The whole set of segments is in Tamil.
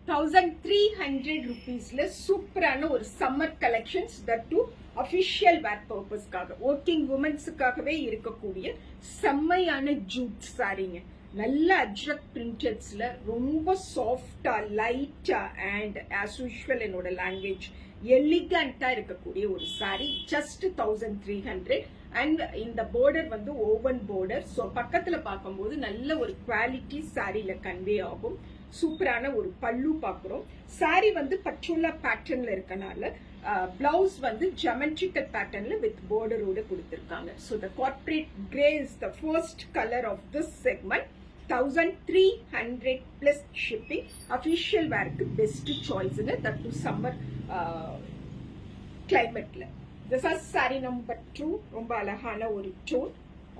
1300 rupeesல சூப்பரான ஒரு summer collections that to official wear பர்பஸ்க்காக ஒர்க்கிங் உமன்ஸுக்காகவே இருக்கக்கூடிய செம்மையான ஜூட் சாரீங்க. நல்ல அஜ்ரக் பிரிண்டட்ஸ்ல ரொம்ப சாஃப்டா லைட்டா அண்ட் ஆஸ் யூஷுவல் என்னோட லாங்குவேஜ் எலிகண்டா இருக்கக்கூடிய ஒரு சாரி. ஜஸ்ட் 1300 அண்ட் இந்த பார்டர் வந்து ஓவன் பார்டர். ஸோ பக்கத்துல பார்க்கும்போது நல்ல ஒரு குவாலிட்டி சாரியில கன்வே ஆகும். சூப்பரான ஒரு பல்லு பார்க்குறோம். சாரி வந்து பச்சோலா பேட்டர்ன்ல இருக்கனால பிளவுஸ் வந்து ஜெமெட்ரிக்கல் பேட்டர்ன்ல வித் பார்டரோட கொடுத்திருக்காங்க. So the corporate grey is the first colour of this segment. 1300 plus shipping. Official wearக்கு best choice in that to summer climate la. This is saree number 2. ரொம்ப அழகான ஒரு tone.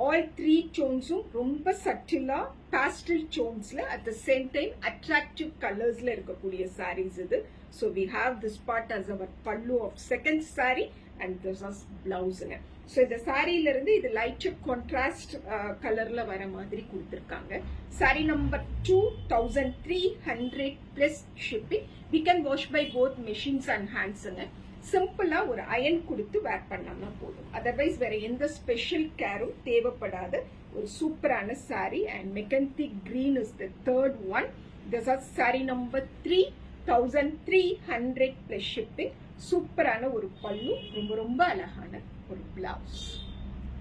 All 3 tonesum ரொம்ப subtle pastel tonesல at the same time attractive colorsல இருக்கக்கூடிய sarees இது. So we have this part as our pallu of second saree and this is blouse in it. So இந்த சாரியில இருந்து இது லைட் கான்ட்ராஸ்ட் கலர்ல வர மாதிரி கொடுத்திருக்காங்க. Sorry number 2 1300 plus shipping. We can wash by both machines and hands. சிம்பிளா ஒரு அயன் கொடுத்து வேர் பண்ணாம போதும். அதர்வைஸ் வேற எந்த ஸ்பெஷல் கேரும் தேவைப்படாத ஒரு சூப்பரான sorry. And mehndi green is the third one. This is sorry number 3 1300 plus shipping. சூப்பரான ஒரு பல்லு, ரொம்ப ரொம்ப அழகான ஒரு பிளவுஸ்.